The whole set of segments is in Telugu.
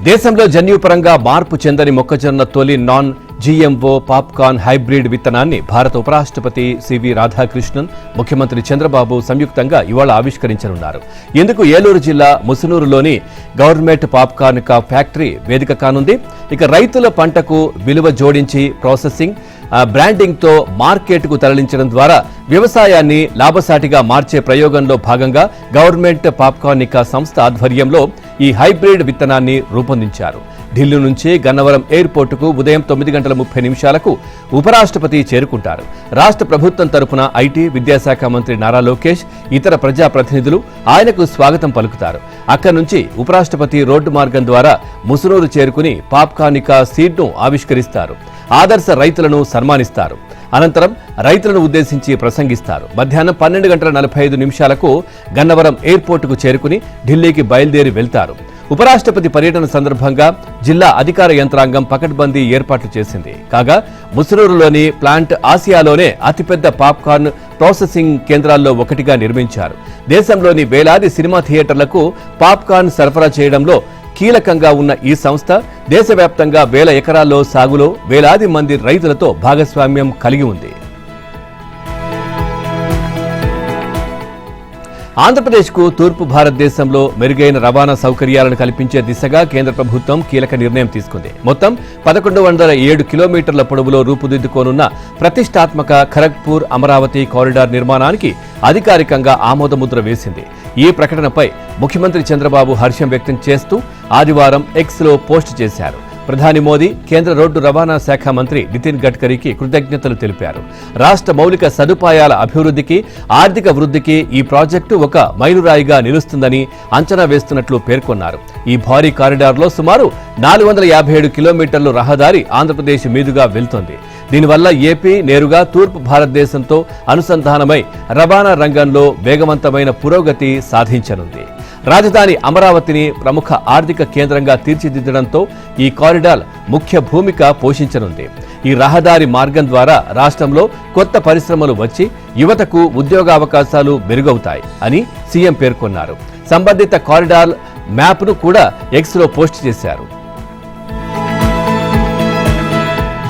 దేశంలో జన్యుపరంగా మార్పు చెందని మొక్కజొన్న తొలి నాన్ జీఎంఓ పాప్కార్న్ హైబ్రిడ్ విత్తనాన్ని భారత ఉపరాష్ట్రపతి సివి రాధాకృష్ణన్, ముఖ్యమంత్రి చంద్రబాబు సంయుక్తంగా ఇవాళ ఆవిష్కరించనున్నారు. ఇందుకు ఏలూరు జిల్లా ముసునూరులోని గవర్నమెంట్ పాప్కార్న్ ఫ్యాక్టరీ వేదిక కానుంది. ఇక రైతుల పంటకు విలువ జోడించి ప్రాసెసింగ్, బ్రాండింగ్తో మార్కెట్కు తరలించడం ద్వారా వ్యవసాయాన్ని లాభసాటిగా మార్చే ప్రయోగంలో భాగంగా గవర్నమెంట్ పాప్కార్నికా సంస్థ ఆధ్వర్యంలో ఈ హైబ్రిడ్ విత్తనాన్ని రూపొందించారు. ఢిల్లీ నుంచి గన్నవరం ఎయిర్పోర్టుకు ఉదయం 9:30 ఉపరాష్ట్రపతి చేరుకుంటారు. రాష్ట్ర ప్రభుత్వం తరపున ఐటీ, విద్యాశాఖ మంత్రి నారా లోకేష్, ఇతర ప్రజాప్రతినిధులు ఆయనకు స్వాగతం పలుకుతారు. అక్కడి నుంచి ఉపరాష్ట్రపతి రోడ్డు మార్గం ద్వారా ముసునూరు చేరుకుని పాప్కార్నికా సీడ్ను ఆవిష్కరిస్తారు. ఆదర్శ రైతులను సన్మానిస్తారు. అనంతరం రైతులను ఉద్దేశించి ప్రసంగిస్తారు. మధ్యాహ్నం 12:45 గన్నవరం ఎయిర్పోర్టుకు చేరుకుని ఢిల్లీకి బయలుదేరి వెళ్తారు. ఉపరాష్ట్రపతి పర్యటన సందర్భంగా జిల్లా అధికార యంత్రాంగం పకడ్బందీ ఏర్పాట్లు చేసింది. కాగా ముసునూరులోని ప్లాంట్ ఆసియాలోనే అతిపెద్ద పాప్కార్న్ ప్రాసెసింగ్ కేంద్రాల్లో ఒకటిగా నిర్మించారు. దేశంలోని వేలాది సినిమా థియేటర్లకు పాప్కార్న్ సరఫరా చేయడంలో కీలకంగా ఉన్న ఈ సంస్థ దేశవ్యాప్తంగా వేల ఎకరాల్లో సాగులో వేలాది మంది రైతులతో భాగస్వామ్యం కలిగి ఉంది. ఆంధ్రప్రదేశ్కు తూర్పు భారతదేశంలో మెరుగైన రవాణా సౌకర్యాలను కల్పించే దిశగా కేంద్ర ప్రభుత్వం కీలక నిర్ణయం తీసుకుంది. మొత్తం 1107 కిలోమీటర్ల పొడవులో రూపుదిద్దుకోనున్న ప్రతిష్టాత్మక ఖరగ్పూర్ అమరావతి కారిడార్ నిర్మాణానికి అధికారికంగా ఆమోదముద్ర వేసింది. ఈ ప్రకటనపై ముఖ్యమంత్రి చంద్రబాబు హర్షం వ్యక్తం చేస్తూ ఆదివారం ఎక్స్లో పోస్ట్ చేశారు. ప్రధాని మోదీ, కేంద్ర రోడ్డు రవాణా శాఖ మంత్రి నితిన్ గడ్కరీకి కృతజ్ఞతలు తెలిపారు. రాష్ట్ర మౌలిక సదుపాయాల అభివృద్ధికి, ఆర్థిక వృద్ధికి ఈ ప్రాజెక్టు ఒక మైలురాయిగా నిలుస్తుందని అంచనా వేస్తున్నట్లు పేర్కొన్నారు. ఈ భారీ కారిడార్లో సుమారు 457 కిలోమీటర్ల రహదారి ఆంధ్రప్రదేశ్ మీదుగా వెళ్తోంది. దీనివల్ల ఏపీ నేరుగా తూర్పు భారతదేశంతో అనుసంధానమై రవాణా రంగంలో వేగవంతమైన పురోగతి సాధించనుంది. రాజధాని అమరావతిని ప్రముఖ ఆర్థిక కేంద్రంగా తీర్చిదిద్దడంతో ఈ కారిడార్ ముఖ్య భూమిక పోషించనుంది. ఈ రహదారి మార్గం ద్వారా రాష్ట్రంలో కొత్త పరిశ్రమలు వచ్చి యువతకు ఉద్యోగావకాశాలు మెరుగవుతాయి అని సీఎం పేర్కొన్నారు. సంబంధిత కారిడార్ మ్యాప్ను కూడా ఎక్స్లో పోస్ట్ చేశారు.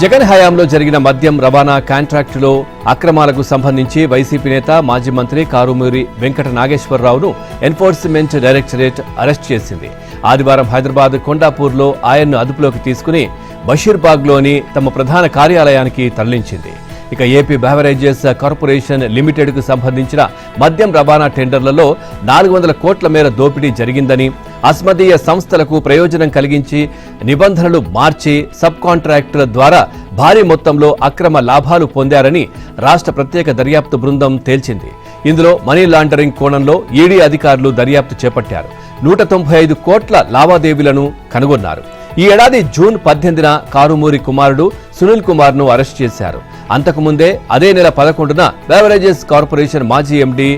జగన్ హయాంలో జరిగిన మద్యం రవాణా కాంట్రాక్టులో అక్రమాలకు సంబంధించి వైసీపీ నేత, మాజీ మంత్రి కారుమూరి వెంకట నాగేశ్వరరావును ఎన్ఫోర్స్మెంట్ డైరెక్టరేట్ అరెస్ట్ చేసింది. ఆదివారం హైదరాబాద్ కొండాపూర్లో ఆయన్ను అదుపులోకి తీసుకుని బషీర్బాగ్లోని తమ ప్రధాన కార్యాలయానికి తరలించింది. ఇక ఏపీ బెవరేజెస్ కార్పొరేషన్ లిమిటెడ్కు సంబంధించిన మద్యం రవాణా టెండర్లలో 400 కోట్ల మేర దోపిడీ జరిగిందని, అస్మదీయ సంస్థలకు ప్రయోజనం కలిగించి నిబంధనలు మార్చి సబ్ కాంట్రాక్టుల ద్వారా భారీ మొత్తంలో అక్రమ లాభాలు పొందారని రాష్ట్ర ప్రత్యేక దర్యాప్తు బృందం తేల్చింది. ఇందులో మనీ లాండరింగ్ కోణంలో ఈడీ అధికారులు దర్యాప్తు చేపట్టారు. 195 కోట్ల లావాదేవీలను కనుగొన్నారు. ఈ ఏడాది జూన్ 18న కారుమూరి కుమారుడు సునీల్ కుమార్ను అరెస్ట్ చేశారు. అంతకుముందే అదే నెల 11న బెవరేజెస్ కార్పొరేషన్ మాజీ ఎండీ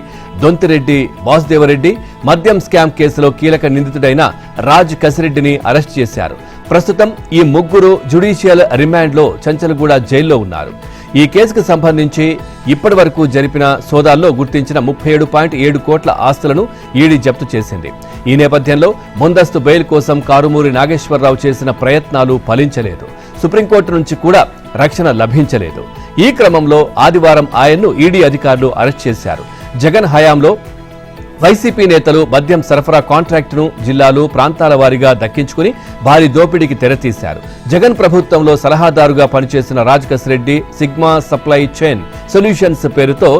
దొంతిరెడ్డి వాసుదేవరెడ్డి మద్యం స్కామ్ కేసులో కీలక నిందితుడైన రాజ్ కసిరెడ్డిని అరెస్ట్ చేశారు. ప్రస్తుతం ఈ ముగ్గురు జ్యుడిషియల్ రిమాండ్లో చంచల్గూడ జైల్లో ఉన్నారు. ఈ కేసుకు సంబంధించి ఇప్పటి వరకు జరిపిన సోదాల్లో గుర్తించిన 37.7 కోట్ల ఆస్తులను ఈడీ జప్తు చేసింది. ఈ నేపథ్యంలో ముందస్తు బెయిల్ కోసం కారుమూరి నాగేశ్వరరావు చేసిన ప్రయత్నాలు ఫలించలేదు. సుప్రీంకోర్టు నుంచి కూడా రక్షణ లభించలేదు. ఈ క్రమంలో ఆదివారం ఆయన్ను ఈడీ అధికారులు అరెస్ట్ చేశారు. జగన్ హయాంలో వైసీపీ నేతలు మద్యం సరఫరా కాంట్రాక్టును జిల్లాలు, ప్రాంతాల వారీగా దక్కించుకుని భారీ దోపిడీకి తెరతీశారు. జగన్ ప్రభుత్వంలో సలహాదారుగా పనిచేసిన Raj Kasireddy sigma supply chain solutions పేరుతో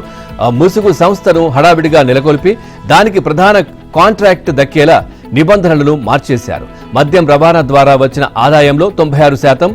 ముసుగు సంస్థను హడావిడిగా నెలకొల్పి దానికి ప్రధాన కాంట్రాక్ట్ దక్కేలా నిబంధనలను మార్చేశారు. మద్యం రవాణా ద్వారా వచ్చిన ఆదాయంలో 96%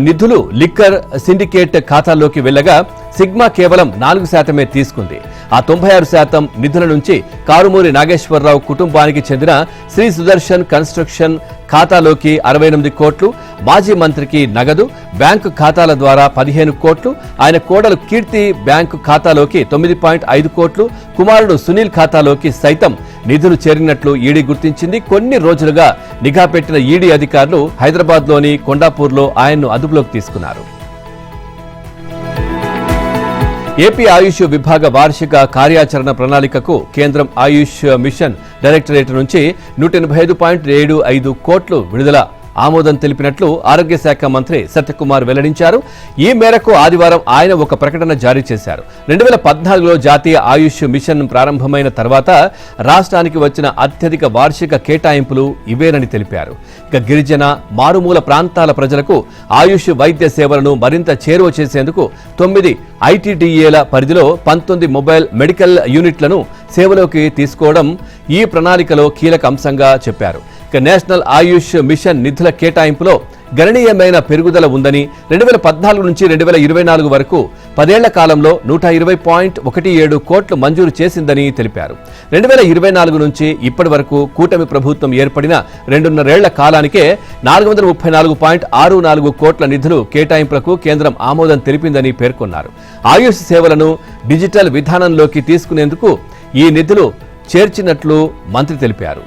నిధులు లిక్కర్ సిండికేట్ ఖాతాల్లోకి వెళ్లగా సిగ్మా కేవలం 4% తీసుకుంది. ఆ 96% నిధుల నుంచి కారుమూరి నాగేశ్వరరావు కుటుంబానికి చెందిన శ్రీ సుదర్శన్ కన్స్ట్రక్షన్ ఖాతాలోకి 68 కోట్లు, మాజీ మంత్రికి నగదు, బ్యాంకు ఖాతాల ద్వారా 15 కోట్లు, ఆయన కోడలు కీర్తి బ్యాంకు ఖాతాలోకి 9.5 కోట్లు, కుమారుడు సునీల్ ఖాతాలోకి సైతం నిధులు చేరినట్లు ఈడీ గుర్తించింది. కొన్ని రోజులుగా నిఘా పెట్టిన ఈడీ అధికారులు హైదరాబాద్లోని కొండాపూర్లో ఆయన్ను అదుపులోకి తీసుకున్నారు. ఏపీ ఆయుష్ విభాగ వార్షిక కార్యాచరణ ప్రణాళికకు కేంద్రం ఆయుష్ మిషన్ డైరెక్టరేట్ నుంచి 185.75 కోట్లు విడుదల ఆమోదం తెలిపినట్లు ఆరోగ్య శాఖ మంత్రి సత్యకుమార్ వెల్లడించారు. ఈ మేరకు ఆదివారం ఆయన ఒక ప్రకటన జారీ చేశారు. 2014లో జాతీయ ఆయుష్ మిషన్ ప్రారంభమైన తర్వాత రాష్ట్రానికి వచ్చిన అత్యధిక వార్షిక కేటాయింపులు ఇవేనని తెలిపారు. ఇక గిరిజన మారుమూల ప్రాంతాల ప్రజలకు ఆయుష్ వైద్య సేవలను మరింత చేరువ చేసేందుకు 9 ఐటీడీఏల పరిధిలో 19 మొబైల్ మెడికల్ యూనిట్లను సేవలోకి తీసుకోవడం ఈ ప్రణాళికలో కీలక అంశంగా చెప్పారు. నేషనల్ ఆయుష్ మిషన్ నిధుల కేటాయింపులో గణనీయమైన పెరుగుదల ఉందని 2014 నుంచి 2024 వరకు 10 ఏళ్ల కాలంలో 120.17 కోట్లు మంజూరు చేసిందని తెలిపారు. 2024 నుంచి ఇప్పటి వరకు కూటమి ప్రభుత్వం ఏర్పడిన 2.5 ఏళ్ల కాలానికే 434.64 కోట్ల నిధులు కేటాయింపులకు కేంద్రం ఆమోదం తెలిపిందని పేర్కొన్నారు. ఆయుష్ సేవలను డిజిటల్ విధానంలోకి తీసుకునేందుకు ఈ నిధులు చేర్చినట్లు మంత్రి తెలిపారు.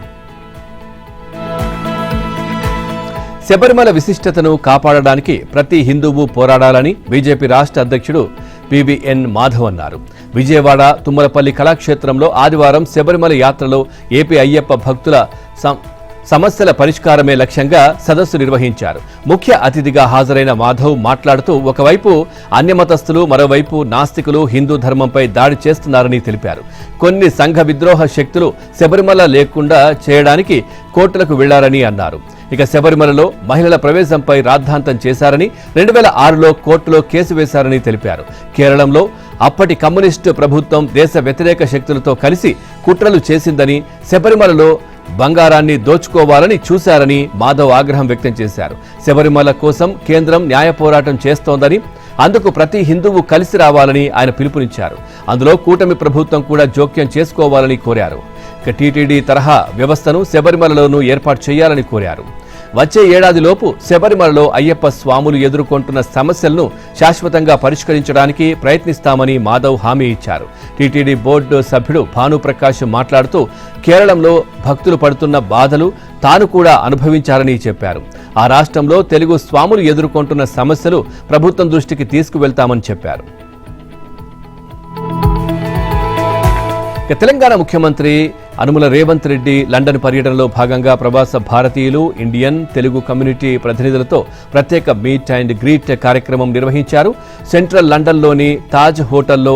శబరిమల విశిష్టతను కాపాడడానికి ప్రతి హిందువు పోరాడాలని బీజేపీ రాష్ట్ర అధ్యక్షుడు పివిఎన్ మాధవ్ అన్నారు. విజయవాడ తుమ్మలపల్లి కళాక్షేత్రంలో ఆదివారం శబరిమల యాత్రలో ఏపీ అయ్యప్ప భక్తుల సమస్యల పరిష్కారమే లక్ష్యంగా సదస్సు నిర్వహించారు. ముఖ్య అతిథిగా హాజరైన మాధవ్ మాట్లాడుతూ ఒకవైపు అన్యమతస్థులు మరోవైపు నాస్తికులు హిందూ ధర్మంపై దాడి చేస్తున్నారని తెలిపారు. కొన్ని సంఘ విద్రోహ శక్తులు శబరిమల లేకుండా చేయడానికి కోర్టులకు వెళ్లారని అన్నారు. ఇక శబరిమలలో మహిళల ప్రవేశంపై రాద్ధాంతం చేశారని 2006లో కోర్టులో కేసు వేశారని తెలిపారు. కేరళంలో అప్పటి కమ్యూనిస్టు ప్రభుత్వం దేశ వ్యతిరేక శక్తులతో కలిసి కుట్రలు చేసిందని, శబరిమలలో బంగారాన్ని దోచుకోవాలని చూశారని మాధవ్ ఆగ్రహం వ్యక్తం చేశారు. శబరిమల కోసం కేంద్రం న్యాయ పోరాటం చేస్తోందని, అందుకు ప్రతి హిందువు కలిసి రావాలని ఆయన పిలుపునిచ్చారు. అందులో కూటమి ప్రభుత్వం కూడా జోక్యం చేసుకోవాలని కోరారు. టీటీడీ తరహా వ్యవస్థను శబరిమలలోనూ ఏర్పాటు చేయాలని కోరారు. వచ్చే ఏడాదిలోపు శబరిమలలో అయ్యప్ప స్వాములు ఎదుర్కొంటున్న సమస్యలను శాశ్వతంగా పరిష్కరించడానికి ప్రయత్నిస్తామని మాధవ్ హామీ ఇచ్చారు. టీటీడీ బోర్డు సభ్యుడు భానుప్రకాష్ మాట్లాడుతూ కేరళంలో భక్తులు పడుతున్న బాధలు తాను కూడా అనుభవించారని చెప్పారు. ఆ రాష్ట్రంలో తెలుగు స్వాములు ఎదుర్కొంటున్న సమస్యలు ప్రభుత్వం దృష్టికి తీసుకువెళ్తామని చెప్పారు. తెలంగాణ ముఖ్యమంత్రి అనుముల రేవంత్ రెడ్డి లండన్ పర్యటనలో భాగంగా ప్రవాస భారతీయులు, ఇండియన్, తెలుగు కమ్యూనిటీ ప్రతినిధులతో ప్రత్యేక మీట్ అండ్ గ్రీట్ కార్యక్రమం నిర్వహించారు. సెంట్రల్ లండన్లోని తాజ్ హోటల్లో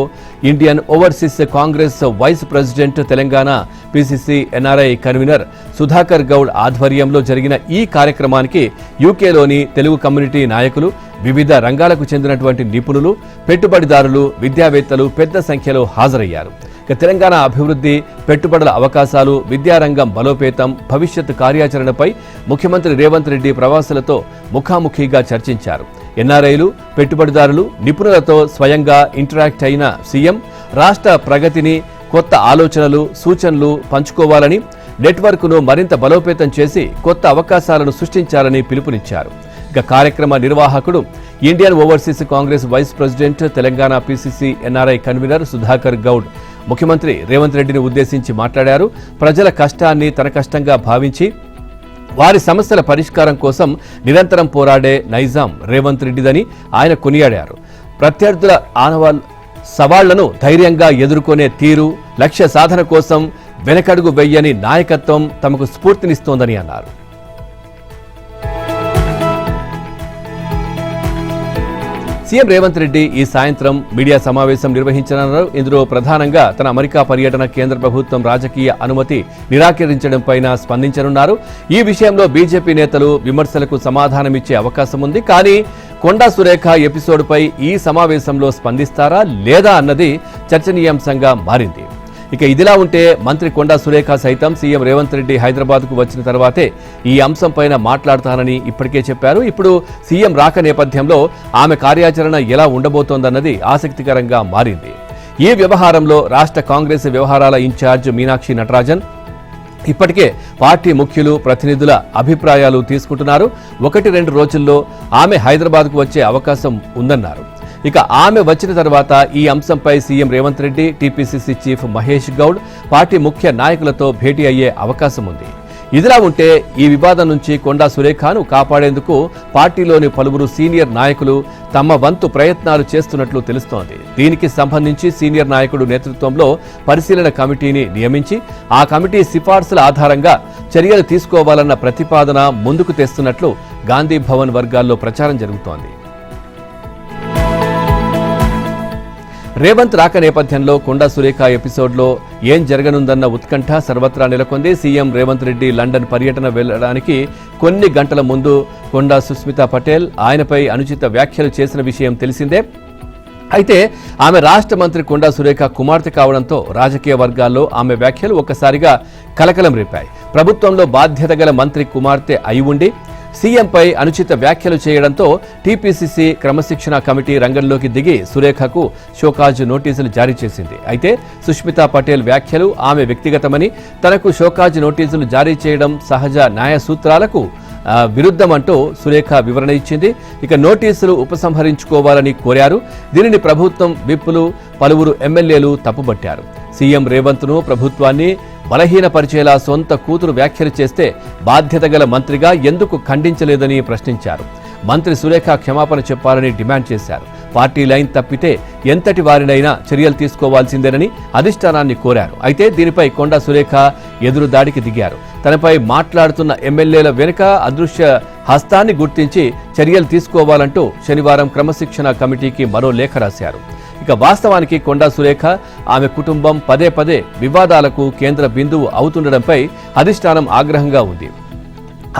Indian overseas Congress vice president, Telangana PCC NRI convener Sudhakar Goud ఆధ్వర్యంలో జరిగిన ఈ కార్యక్రమానికి యూకేలోని తెలుగు కమ్యూనిటీ నాయకులు, వివిధ రంగాలకు చెందినటువంటి నిపుణులు, పెట్టుబడిదారులు, విద్యావేత్తలు పెద్ద సంఖ్యలో హాజరయ్యారు. తెలంగాణ అభివృద్ధి, పెట్టుబడుల అవకాశాలు, విద్యారంగం బలోపేతం, భవిష్యత్ కార్యాచరణపై ముఖ్యమంత్రి రేవంత్ రెడ్డి ప్రవాసులతో ముఖాముఖిగా చర్చించారు. ఎన్ఆర్ఐలు, పెట్టుబడిదారులు, నిపుణులతో స్వయంగా ఇంటరాక్ట్ అయిన సీఎం రాష్ట్ర ప్రగతిని, కొత్త ఆలోచనలు, సూచనలు పంచుకోవాలని, నెట్వర్క్ను మరింత బలోపేతం చేసి కొత్త అవకాశాలను సృష్టించాలని పిలుపునిచ్చారు. ఇక కార్యక్రమ నిర్వాహకుడు Indian overseas Congress vice president, Telangana PCC NRI convener Sudhakar Goud ముఖ్యమంత్రి రేవంత్ రెడ్డిని ఉద్దేశించి మాట్లాడారు. ప్రజల కష్టాన్ని తన కష్టంగా భావించి వారి సమస్యల పరిష్కారం కోసం నిరంతరం పోరాడే నైజాం రేవంత్ రెడ్డిదని ఆయన కొనియాడారు. ప్రత్యర్థుల సవాళ్లను ధైర్యంగా ఎదుర్కొనే తీరు, లక్ష్య సాధన కోసం వెనకడుగు వెయ్యని నాయకత్వం తమకు స్ఫూర్తినిస్తోందని అన్నారు. సీఎం రేవంత్ రెడ్డి ఈ సాయంత్రం మీడియా సమావేశం నిర్వహించనున్నారు. ఇందులో ప్రధానంగా తన అమెరికా పర్యటన కేంద్ర ప్రభుత్వం రాజకీయ అనుమతి నిరాకరించడంపైన స్పందించనున్నారు. ఈ విషయంలో బీజేపీ నేతలు విమర్శలకు సమాధానమిచ్చే అవకాశం ఉంది. కానీ కొండా సురేఖ ఎపిసోడ్పై ఈ సమావేశంలో స్పందిస్తారా లేదా అన్నది చర్చనీయాంశంగా మారింది. ఇక ఇదిలా ఉంటే మంత్రి కొండా సురేఖ సైతం సీఎం రేవంత్ రెడ్డి హైదరాబాద్కు వచ్చిన తర్వాతే ఈ అంశంపైన మాట్లాడతానని ఇప్పటికే చెప్పారు. ఇప్పుడు సీఎం రాక నేపథ్యంలో ఆమె కార్యాచరణ ఎలా ఉండబోతోందన్నది ఆసక్తికరంగా మారింది. ఈ వ్యవహారంలో రాష్ట్ర కాంగ్రెస్ వ్యవహారాల ఇన్ఛార్జ్ మీనాక్షి నటరాజన్ ఇప్పటికే పార్టీ ముఖ్యులు, ప్రతినిధుల అభిప్రాయాలు తీసుకుంటున్నారు. 1-2 రోజుల్లో ఆమె హైదరాబాద్కు వచ్చే అవకాశం ఉందన్నారు. ఇక ఆమె వచ్చిన తర్వాత ఈ అంశంపై CM Revanth Reddy, TPCC chief Mahesh Goud, party ముఖ్య నాయకులతో భేటీ అయ్యే అవకాశం ఉంది. ఇదిలా ఉంటే ఈ వివాదం నుంచి కొండా సురేఖను కాపాడేందుకు పార్టీలోని పలువురు సీనియర్ నాయకులు తమ వంతు ప్రయత్నాలు చేస్తున్నట్లు తెలుస్తోంది. దీనికి సంబంధించి సీనియర్ నాయకుడు నేతృత్వంలో పరిశీలన కమిటీని నియమించి ఆ కమిటీ సిఫార్సుల ఆధారంగా చర్యలు తీసుకోవాలన్న ప్రతిపాదన ముందుకు తెస్తున్నట్లు గాంధీ భవన్ వర్గాల్లో ప్రచారం జరుగుతోంది. రేవంత్ రాక నేపథ్యంలో కొండా సురేఖ ఎపిసోడ్లో ఏం జరగనుందన్న ఉత్కంఠ సర్వత్రా నెలకొంది. సీఎం రేవంత్ రెడ్డి లండన్ పర్యటన వెళ్లడానికి కొన్ని గంటల ముందు కొండా సుస్మితా పటేల్ ఆయనపై అనుచిత వ్యాఖ్యలు చేసిన విషయం తెలిసిందే. అయితే ఆమె రాష్ట్ర మంత్రి కొండా సురేఖ కుమార్తె కావడంతో రాజకీయ వర్గాల్లో ఆమె వ్యాఖ్యలు ఒక్కసారిగా కలకలం రేపాయి. ప్రభుత్వంలో బాధ్యత గల మంత్రి కుమార్తె అయి ఉండి సీఎంపై అనుచిత వ్యాఖ్యలు చేయడంతో టీపీసీసీ క్రమశిక్షణ కమిటీ రంగంలోకి దిగి సురేఖకు షోకాజ్ నోటీసులు జారీ చేసింది. అయితే సుష్మితా పటేల్ వ్యాఖ్యలు ఆమె వ్యక్తిగతమని, తనకు షోకాజ్ నోటీసులు జారీ చేయడం సహజ న్యాయ సూత్రాలకు విరుద్ధమంటూ సురేఖ వివరణ ఇచ్చింది. ఇక నోటీసులు ఉపసంహరించుకోవాలని కోరారు. దీనిని ప్రభుత్వం విప్పులు పలువురు ఎమ్మెల్యేలు తప్పుబట్టారు. సీఎం రేవంత్ను ప్రభుత్వాన్ని బలహీనపరిచేలా సొంత కూతురు వ్యాఖ్యలు చేస్తే బాధ్యత గల మంత్రిగా ఎందుకు ఖండించలేదని ప్రశ్నించారు. మంత్రి సురేఖ క్షమాపణ చెప్పాలని డిమాండ్ చేశారు. పార్టీ లైన్ తప్పితే ఎంతటి వారినైనా చర్యలు తీసుకోవాల్సిందేనని అధిష్టానాన్ని కోరారు. అయితే దీనిపై కొండా సురేఖ ఎదురు దాడికి దిగారు. తనపై మాట్లాడుతున్న ఎమ్మెల్యేల వెనుక అదృశ్య హస్తాన్ని గుర్తించి చర్యలు తీసుకోవాలంటూ శనివారం క్రమశిక్షణ కమిటీకి మరో లేఖ రాశారు. ఇక వాస్తవానికి కొండా సురేఖ ఆమె కుటుంబం పదే పదే వివాదాలకు కేంద్ర బిందువు అవుతుండడంపై అధిష్టానం ఆగ్రహంగా ఉంది.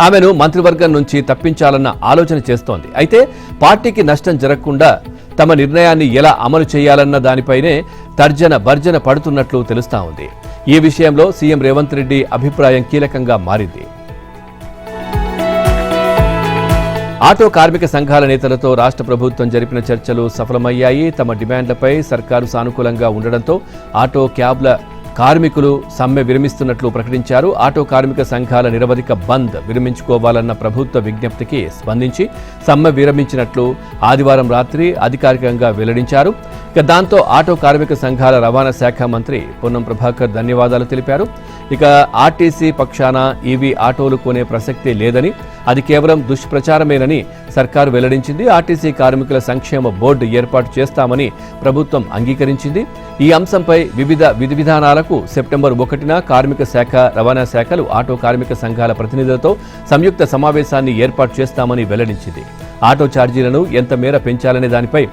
ఆమెను మంత్రివర్గం నుంచి తప్పించాలన్న ఆలోచన చేస్తోంది. అయితే పార్టీకి నష్టం జరగకుండా తమ నిర్ణయాన్ని ఎలా అమలు చేయాలన్న దానిపైనే తర్జన భర్జన పడుతున్నట్లు తెలుస్తా ఉంది. ఈ విషయంలో సీఎం రేవంత్ రెడ్డి అభిప్రాయం కీలకంగా మారింది. ఆటో కార్మిక సంఘాల నేతలతో రాష్ట్ర ప్రభుత్వం జరిపిన చర్చలు సఫలమయ్యాయి. తమ డిమాండ్లపై సర్కారు సానుకూలంగా ఉండడంతో ఆటో క్యాబ్ల కార్మికులు సమ్మె విరమిస్తున్నట్లు ప్రకటించారు. ఆటో కార్మిక సంఘాల నిరవధిక బంద్ విరమించుకోవాలన్న ప్రభుత్వ విజ్ఞప్తికి స్పందించి సమ్మె విరమించినట్లు ఆదివారం రాత్రి అధికారికంగా వెల్లడించారు. ఇక దాంతో ఆటో కార్మిక సంఘాల రవాణా శాఖ మంత్రి పొన్నం ప్రభాకర్ ధన్యవాదాలు తెలిపారు. ఇక ఆర్టీసీ పక్షాన ఈవీ ఆటోలు కొనే ప్రసక్తే లేదని, అది కేవలం దుష్ప్రచారమేనని సర్కారు వెల్లడించింది. ఆర్టీసీ కార్మికుల సంక్షేమ బోర్డు ఏర్పాటు చేస్తామని ప్రభుత్వం అంగీకరించింది. ఈ అంశంపై వివిధ విధి విధానాలకు సెప్టెంబర్ 1న కార్మిక శాఖ, రవాణా శాఖలు ఆటో కార్మిక సంఘాల ప్రతినిధులతో సంయుక్త సమావేశాన్ని ఏర్పాటు చేస్తామని వెల్లడించింది. ఆటో ఛార్జీలను ఎంత మేర పెంచాలనే దానిపై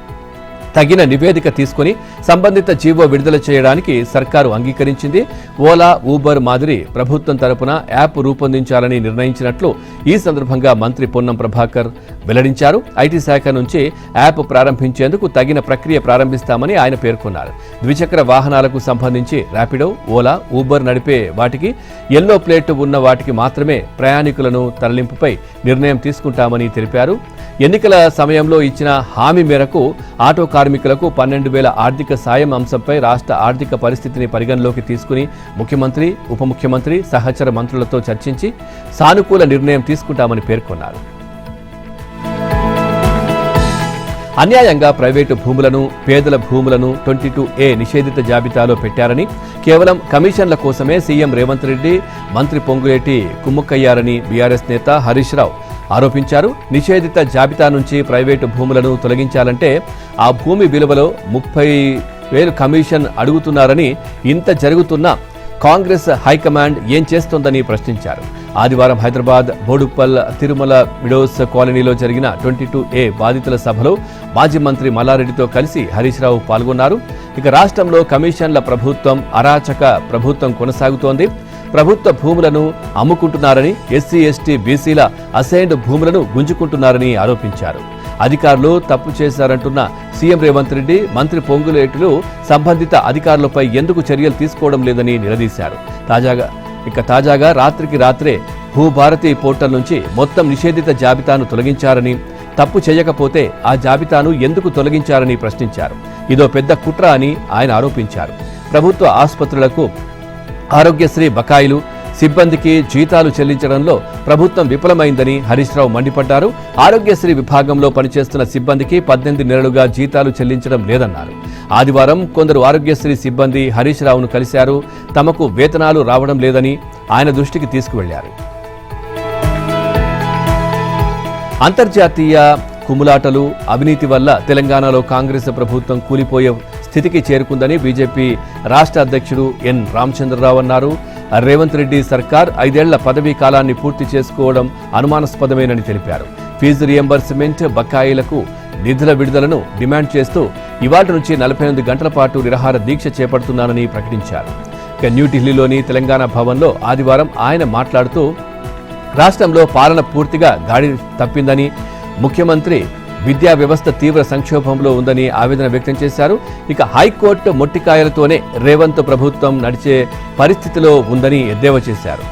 తగిన నివేదిక తీసుకుని సంబంధిత జీవో విడుదల చేయడానికి సర్కారు అంగీకరించింది. ఓలా, ఊబర్ మాదిరి ప్రభుత్వం తరపున యాప్ రూపొందించాలని నిర్ణయించినట్లు ఈ సందర్భంగా మంత్రి పొన్నం ప్రభాకర్ వెల్లడించారు. ఐటీ శాఖ నుంచి యాప్ ప్రారంభించేందుకు తగిన ప్రక్రియ ప్రారంభిస్తామని ఆయన పేర్కొన్నారు. ద్విచక్ర వాహనాలకు సంబంధించి ర్యాపిడో, ఓలా, ఊబర్ నడిపే వాటికి ఎల్లో ప్లేట్ ఉన్న వాటికి మాత్రమే ప్రయాణికులను తరలింపుపై నిర్ణయం తీసుకుంటామని తెలిపారు. ఎన్నికల సమయంలో ఇచ్చిన హామీ మేరకు ఆటో కార్మికులకు 12,000 ఆర్థిక సాయం అంశంపై రాష్ట్ర ఆర్థిక పరిస్థితిని పరిగణలోకి తీసుకుని ముఖ్యమంత్రి, ఉప ముఖ్యమంత్రి, సహచర మంత్రులతో చర్చించి సానుకూల నిర్ణయం తీసుకుంటామని పేర్కొన్నారు. అన్యాయంగా ప్రైవేటు భూములను, పేదల భూములను 22A నిషేధిత జాబితాలో పెట్టారని, కేవలం కమిషన్ల కోసమే సీఎం రేవంత్ రెడ్డి, మంత్రి పొంగులేటి కుమ్ముక్కయ్యారని బీఆర్ఎస్ నేత హరీష్ రావు ఆరోపించారు. నిషేధిత జాబితా నుంచి ప్రైవేటు భూములను తొలగించాలంటే ఆ భూమి విలువలో 30,000 కమిషన్ అడుగుతున్నారని, ఇంత జరుగుతున్నా కాంగ్రెస్ హైకమాండ్ ఏం చేస్తోందని ప్రశ్నించారు. ఆదివారం హైదరాబాద్ బోడుప్పల్ తిరుమల విడోస్ కాలనీలో జరిగిన 22A బాధితుల సభలో మాజీ మంత్రి మల్లారెడ్డితో కలిసి హరీష్ రావు పాల్గొన్నారు. ఇక రాష్ట్రంలో కమిషన్ల ప్రభుత్వం, అరాచక ప్రభుత్వం కొనసాగుతోంది. ప్రభుత్వ భూములను అమ్ముకుంటున్నారని, ఎస్సీ, ఎస్టీ, బీసీల అసైన్డ్ భూములను గుంజుకుంటున్నారని ఆరోపించారు. అధికారులు తప్పు చేశారంటున్న సీఎం రేవంత్ రెడ్డి, మంత్రి పొంగులేటులు సంబంధిత అధికారులపై ఎందుకు చర్యలు తీసుకోవడం లేదని నిలదీశారు. తాజాగా రాత్రికి రాత్రే భూభారతి పోర్టల్ నుంచి మొత్తం నిషేధిత జాబితాను తొలగించారని, తప్పు చేయకపోతే ఆ జాబితాను ఎందుకు తొలగించారని ప్రశ్నించారు. ఇదో పెద్ద కుట్ర అని ఆయన ఆరోపించారు. ప్రభుత్వ ఆసుపత్రులకు ఆరోగ్యశ్రీ బకాయిలు, సిబ్బందికి జీతాలు చెల్లించడంలో ప్రభుత్వం విఫలమైందని హరీష్ రావు మండిపడ్డారు. ఆరోగ్యశ్రీ విభాగంలో పనిచేస్తున్న సిబ్బందికి 18 నెలలుగా జీతాలు చెల్లించడం లేదన్నారు. ఆదివారం కొందరు ఆరోగ్యశ్రీ సిబ్బంది హరీష్ రావును కలిశారు. తమకు వేతనాలు రావడం లేదని ఆయన దృష్టికి తీసుకువెళ్లారు. అంతర్జాతీయ కుమ్ములాటలు, అవినీతి వల్ల తెలంగాణలో కాంగ్రెస్ ప్రభుత్వం కూలిపోయే స్థితికి చేరుకుందని బీజేపీ రాష్ట్ర అధ్యక్షుడు ఎన్ రామచంద్రరావు అన్నారు. రేవంత్ రెడ్డి సర్కార్ 5 ఏళ్ల పదవీ కాలాన్ని పూర్తి చేసుకోవడం అనుమానాస్పదమేనని తెలిపారు. ఫీజు రియంబర్స్మెంట్, బకాయిలకు నిధుల విడుదలను డిమాండ్ చేస్తూ ఇవాళ నుంచి 48 గంటల పాటు నిరాహార దీక్ష చేపడుతున్నానని ప్రకటించారు. ఇక న్యూఢిల్లీలోని తెలంగాణ భవన్లో ఆదివారం ఆయన మాట్లాడుతూ రాష్ట్రంలో పాలన పూర్తిగా గాడి తప్పిందని, ముఖ్యమంత్రి విద్యా వ్యవస్థ తీవ్ర సంక్షోభంలో ఉందని ఆవేదన వ్యక్తం చేశారు. ఇక హైకోర్టు మొట్టికాయలతోనే రేవంత్ ప్రభుత్వం నడిచే పరిస్థితిలో ఉందని ఎద్దేవా చేశారు.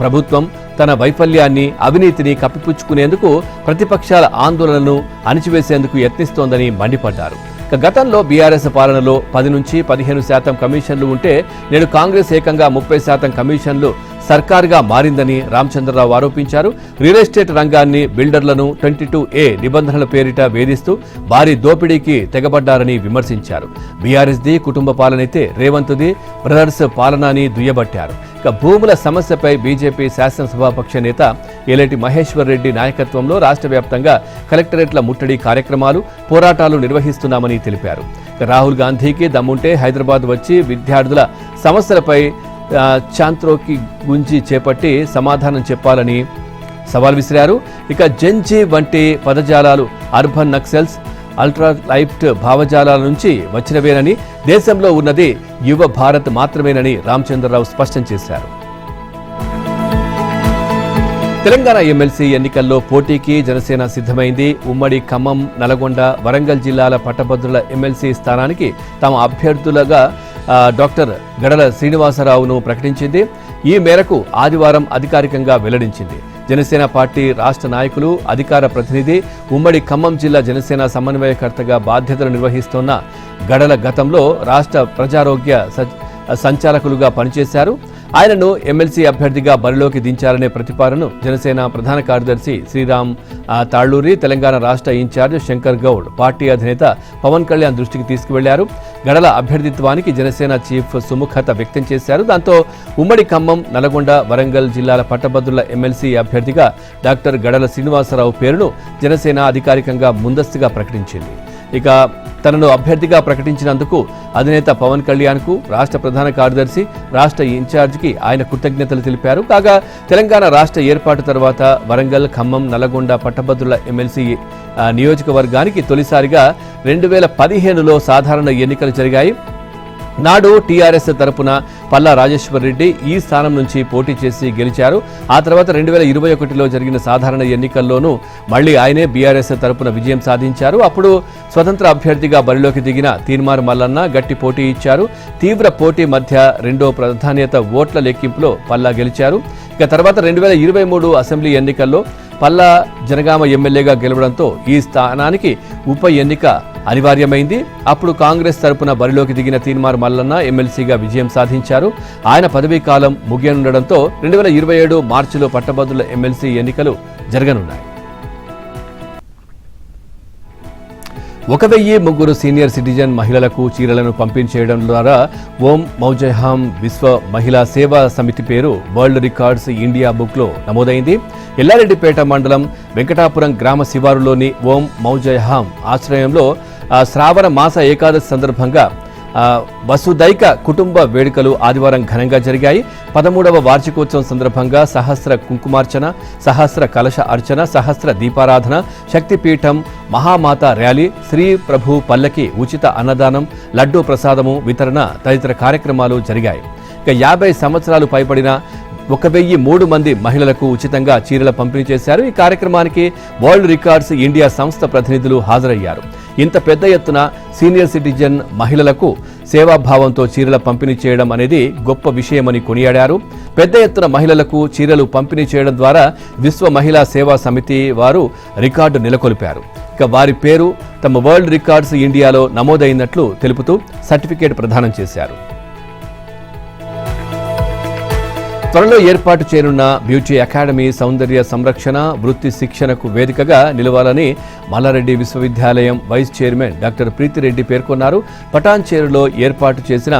ప్రభుత్వం తన వైఫల్యాన్ని, అవినీతిని కప్పిపుచ్చుకునేందుకు ప్రతిపక్షాల ఆందోళనను అణిచివేసేందుకు యత్నిస్తోందని మండిపడ్డారు. గతంలో బీఆర్ఎస్ పాలనలో 10 నుంచి 15% కమిషన్లు ఉంటే నేడు కాంగ్రెస్ ఏకంగా 30% కమిషన్లు సర్కారుగా మారిందని రామచంద్రరావు ఆరోపించారు. రియల్ ఎస్టేట్ రంగాన్ని, బిల్డర్లను 22A నిబంధనల పేరిట వేధిస్తూ భారీ దోపిడీకి తెగబడ్డారని విమర్శించారు. బీఆర్ఎస్ది కుటుంబ పాలనైతే రేవంత్ది బ్రదర్స్ పాలన అని దుయ్యబట్టారు. ఇక భూముల సమస్యపై బీజేపీ శాసనసభాపక్ష నేత ఏలేటి మహేశ్వర్ రెడ్డి నాయకత్వంలో రాష్ట్ర వ్యాప్తంగా కలెక్టరేట్ల ముట్టడి కార్యక్రమాలు, పోరాటాలు నిర్వహిస్తున్నామని తెలిపారు. రాహుల్ గాంధీకి దమ్ముంటే హైదరాబాద్ వచ్చి విద్యార్థుల సమస్యలపై చాంత్రోకి గుంజి చేపట్టి సమాధానం చెప్పాలని సవాల్ విసిరారు. ఇక జెన్జీ వంటి పదజాలాలు అర్బన్ నక్సల్స్, అల్ట్రా లైట్ భావజాలాల నుంచి వచ్చినవేనని, దేశంలో ఉన్నది యువ భారత్ మాత్రమేనని రామచంద్రరావు స్పష్టం చేశారు. తెలంగాణ ఎమ్మెల్సీ ఎన్నికల్లో పోటీకి జనసేన సిద్ధమైంది. ఉమ్మడి ఖమ్మం, నల్గొండ, వరంగల్ జిల్లాల పట్టభద్రుల ఎమ్మెల్సీ స్థానానికి తమ అభ్యర్థులుగా డాక్టర్ గడల శ్రీనివాసరావును ప్రకటించింది. ఈ మేరకు ఆదివారం అధికారికంగా వెల్లడించింది. జనసేన పార్టీ రాష్ట్ర నాయకులు, అధికార ప్రతినిధి, ఉమ్మడి ఖమ్మం జిల్లా జనసేన సమన్వయకర్తగా బాధ్యతలు నిర్వహిస్తున్న గడల గతంలో రాష్ట్ర ప్రజారోగ్య సంచాలకులుగా పనిచేశారు. ఆయనను ఎమ్మెల్సీ అభ్యర్థిగా బరిలోకి దించాలనే ప్రతిపాదనను జనసేన ప్రధాన కార్యదర్శి శ్రీరామ్ తాళ్లూరి, తెలంగాణ రాష్ట్ర ఇన్ఛార్జ్ శంకర్ గౌడ్ పార్టీ అధినేత పవన్ కళ్యాణ్ దృష్టికి తీసుకువెళ్లారు. గడల అభ్యర్థిత్వానికి జనసేన చీఫ్ సుముఖత వ్యక్తం చేశారు. దాంతో ఉమ్మడి ఖమ్మం, నల్గొండ, వరంగల్ జిల్లాల పట్టభద్రుల ఎమ్మెల్సీ అభ్యర్థిగా డాక్టర్ గడల శ్రీనివాసరావు పేరును జనసేన అధికారికంగా ముందస్తుగా ప్రకటించింది. ఇక తనను అభ్యర్థిగా ప్రకటించినందుకు అధినేత పవన్ కళ్యాణ్కు, రాష్ట్ర ప్రధాన కార్యదర్శి, రాష్ట్ర ఇన్ఛార్జికి ఆయన కృతజ్ఞతలు తెలిపారు. కాగా తెలంగాణ రాష్ట్ర ఏర్పాటు తర్వాత వరంగల్, ఖమ్మం, నల్గొండ పట్టభద్రుల ఎమ్మెల్సీ నియోజకవర్గానికి తొలిసారిగా 2015లో సాధారణ ఎన్నికలు జరిగాయి. నాడు టీఆర్ఎస్ తరపున పల్లా రాజేశ్వర్ రెడ్డి ఈ స్థానం నుంచి పోటీ చేసి గెలిచారు. ఆ తర్వాత 2021లో జరిగిన సాధారణ ఎన్నికల్లోనూ మళ్లీ ఆయనే బీఆర్ఎస్ తరపున విజయం సాధించారు. అప్పుడు స్వతంత్ర అభ్యర్థిగా బరిలోకి దిగిన తీన్మార్ మల్లన్న గట్టి పోటీ ఇచ్చారు. తీవ్ర పోటీ మధ్య రెండో ప్రాధాన్యత ఓట్ల లెక్కింపులో పల్లా గెలిచారు. ఇక తర్వాత 2023 అసెంబ్లీ ఎన్నికల్లో పల్లా జనగామ ఎమ్మెల్యేగా గెలవడంతో ఈ స్థానానికి ఉప ఎన్నిక అనివార్యమైంది. అప్పుడు కాంగ్రెస్ తరపున బరిలోకి దిగిన తీన్మార్ మల్లన్న ఎమ్మెల్సీగా విజయం సాధించారు. ఆయన పదవీ కాలం ముగియనుండడంతో 2027 మార్చిలో పట్టభద్రుల ఎమ్మెల్సీ ఎన్నికలు జరగనున్నాయి. 1003 సీనియర్ సిటిజన్ మహిళలకు చీరలను పంపిణీ చేయడం ద్వారా ఓం మౌజహాం విశ్వ మహిళా సేవా సమితి పేరు వరల్డ్ రికార్డ్స్ ఇండియా బుక్లో నమోదైంది. ఎల్లారెడ్డిపేట మండలం వెంకటాపురం గ్రామ శివారులోని ఓం మౌజహాం ఆశ్రయంలో శ్రావణ మాస ఏకాదశి సందర్భంగా వసుదైక కుటుంబ వేడుకలు ఆదివారం ఘనంగా జరిగాయి. 13వ వార్షికోత్సవం సందర్భంగా సహస్ర కుంకుమార్చన, సహస్ర కలశ అర్చన, సహస్ర దీపారాధన, శక్తిపీఠం, మహామాత ర్యాలీ, శ్రీ ప్రభు పల్లకి, ఉచిత అన్నదానం, లడ్డూ ప్రసాదము వితరణ తదితర కార్యక్రమాలు జరిగాయి. ఇక 50 సంవత్సరాలు పైబడిన 1003 మంది మహిళలకు ఉచితంగా చీరల పంపిణీ చేశారు. ఈ కార్యక్రమానికి వరల్డ్ రికార్డ్స్ ఇండియా సంస్థ ప్రతినిధులు హాజరయ్యారు. ఇంత పెద్ద ఎత్తున సీనియర్ సిటిజన్ మహిళలకు సేవాభావంతో చీరల పంపిణీ చేయడం అనేది గొప్ప విషయమని కొనియాడారు. పెద్ద ఎత్తున మహిళలకు చీరలు పంపిణీ చేయడం ద్వారా విశ్వ మహిళా సేవా సమితి వారు రికార్డు నెలకొల్పారు. ఇక వారి పేరు తమ వరల్డ్ రికార్డ్స్ ఇండియాలో నమోదైనట్లు తెలుపుతూ సర్టిఫికేట్ ప్రదానం చేశారు. త్వరలో ఏర్పాటు చేయనున్న బ్యూటీ అకాడమీ సౌందర్య సంరక్షణ వృత్తి శిక్షణకు వేదికగా నిలవాలని మల్లారెడ్డి విశ్వవిద్యాలయం వైస్ చైర్మన్ డాక్టర్ ప్రీతిరెడ్డి పేర్కొన్నారు. పటాన్చేరులో ఏర్పాటు చేసిన